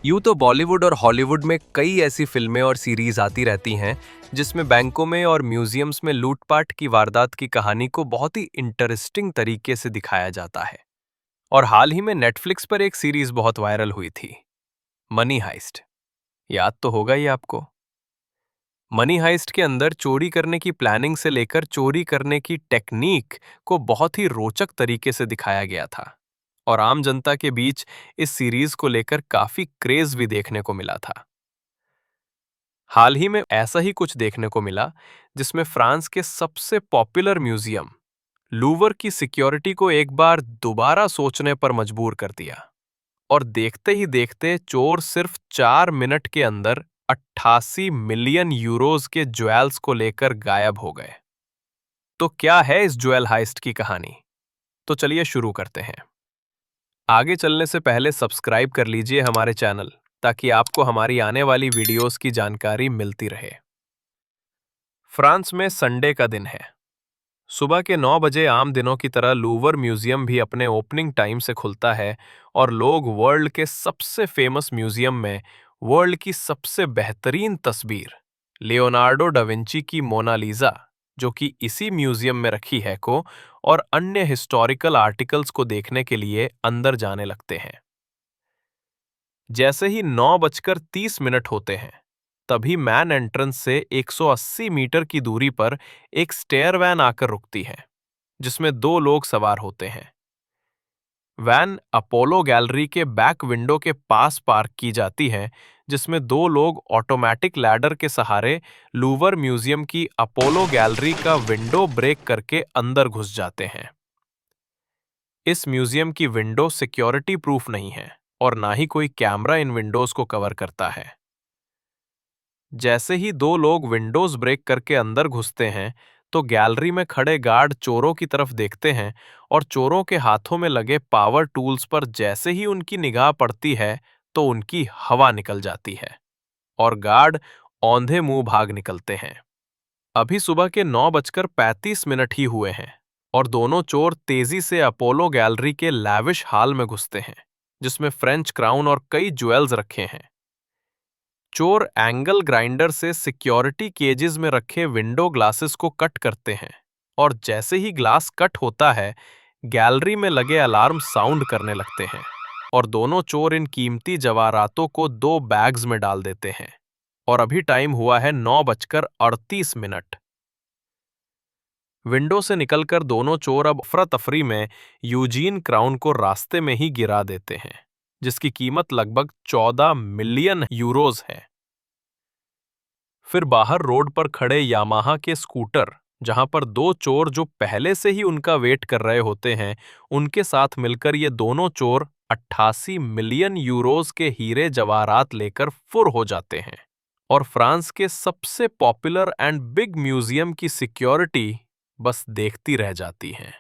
यूं तो बॉलीवुड और हॉलीवुड में कई ऐसी फिल्में और सीरीज आती रहती हैं जिसमें बैंकों में और म्यूजियम्स में लूटपाट की वारदात की कहानी को बहुत ही इंटरेस्टिंग तरीके से दिखाया जाता है। और हाल ही में नेटफ्लिक्स पर एक सीरीज बहुत वायरल हुई थी, मनी हाइस्ट। याद तो होगा ही आपको। मनी हाइस्ट के अंदर चोरी करने की प्लानिंग से लेकर चोरी करने की टेक्निक को बहुत ही रोचक तरीके से दिखाया गया था। और आम जनता के बीच इस सीरीज को लेकर काफी क्रेज भी देखने को मिला था। हाल ही में ऐसा ही कुछ देखने को मिला जिसमें फ्रांस के सबसे पॉपुलर म्यूजियम लूवर की सिक्योरिटी को एक बार दोबारा सोचने पर मजबूर कर दिया। और देखते ही देखते चोर सिर्फ 4 मिनट के अंदर 88 मिलियन यूरोज के ज्वेल्स को लेकर गायब हो गए। तो क्या है इस ज्वेल हाइस्ट की कहानी? तो चलिए शुरू करते हैं। आगे चलने से पहले सब्सक्राइब कर लीजिए हमारे चैनल, ताकि आपको हमारी आने वाली वीडियोस की जानकारी मिलती रहे। फ्रांस में संडे का दिन है। सुबह के 9 बजे आम दिनों की तरह लूवर म्यूजियम भी अपने ओपनिंग टाइम से खुलता है और लोग वर्ल्ड के सबसे फेमस म्यूजियम में वर्ल्ड की सबसे बेहतरीन तस्वीर लियोनार्डो डा विंची की मोनालिसा, जो कि इसी म्यूजियम में रखी है, को और अन्य हिस्टोरिकल आर्टिकल्स को देखने के लिए अंदर जाने लगते हैं। जैसे ही 9:30 होते हैं, तभी मैन एंट्रेंस से 180 मीटर की दूरी पर एक स्टेयर वैन आकर रुकती है, जिसमें 2 लोग सवार होते हैं। वैन अपोलो गैलरी के बैक विंडो के पास पार्क की जाती है, जिसमें 2 लोग ऑटोमेटिक लैडर के सहारे लूवर म्यूजियम की अपोलो गैलरी का विंडो ब्रेक करके अंदर घुस जाते हैं। इस म्यूजियम की विंडो सिक्योरिटी प्रूफ नहीं है और ना ही कोई कैमरा इन विंडोज को कवर करता है। जैसे ही 2 लोग विंडोज ब्रेक करके अंदर घुसते हैं, तो गैलरी में खड़े गार्ड चोरों की तरफ देखते हैं और चोरों के हाथों में लगे पावर टूल्स पर जैसे ही उनकी निगाह पड़ती है, तो उनकी हवा निकल जाती है और गार्ड औंधे मुंह भाग निकलते हैं। अभी सुबह के 9:35 ही हुए हैं और दोनों चोर तेजी से अपोलो गैलरी के लैविश हॉल में घुसते हैं, जिसमें फ्रेंच क्राउन और कई ज्वेल्स रखे हैं। चोर एंगल ग्राइंडर से सिक्योरिटी केजेस में रखे विंडो ग्लासेस को कट करते हैं और जैसे ही ग्लास कट होता है, गैलरी में लगे अलार्म साउंड करने लगते हैं और दोनों चोर इन कीमती जवाहरातों को 2 बैग्स में डाल देते हैं। और अभी टाइम हुआ है 9:38। विंडो से निकलकर दोनों चोर अब अफरा तफरी में यूजीन क्राउन को रास्ते में ही गिरा देते हैं, जिसकी कीमत लगभग 14 मिलियन यूरोज है। फिर बाहर रोड पर खड़े यामाहा के स्कूटर, जहां पर 2 चोर जो पहले से ही उनका वेट कर रहे होते हैं, उनके साथ मिलकर ये दोनों चोर 88 मिलियन यूरोज के हीरे जवाहरात लेकर फुर हो जाते हैं और फ्रांस के सबसे पॉपुलर एंड बिग म्यूजियम की सिक्योरिटी बस देखती रह जाती है।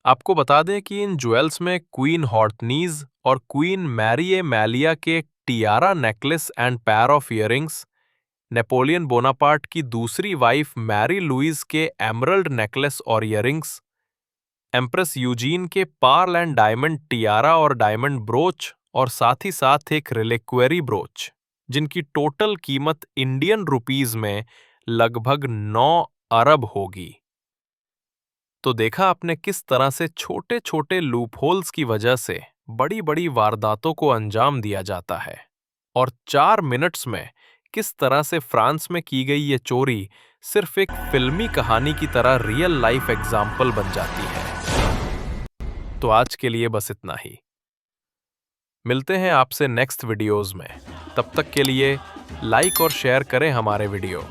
आपको बता दें कि इन ज्वेल्स में क्वीन हॉर्टनीज और क्वीन मैरी मैलिया के Tiara necklace and pair of earrings, Napoleon Bonaparte की दूसरी वाइफ मैरी लुइस के एमरल्ड नेकलेस और इयररिंग्स, एम्प्रेस यूजीन के पार्ल एंड डायमंड टियारा और डायमंड ब्रोच, और साथ ही साथ एक रिलिक्वेरी ब्रोच, जिनकी टोटल कीमत इंडियन रुपीज में लगभग 9 अरब होगी। तो देखा आपने किस तरह से छोटे छोटे लूपहोल्स की वजह से बड़ी बड़ी वारदातों को अंजाम दिया जाता है, और 4 मिनट्स में किस तरह से फ्रांस में की गई ये चोरी सिर्फ एक फिल्मी कहानी की तरह रियल लाइफ एग्जाम्पल बन जाती है। तो आज के लिए बस इतना ही। मिलते हैं आपसे नेक्स्ट वीडियोज में। तब तक के लिए लाइक और शेयर करें हमारे वीडियो।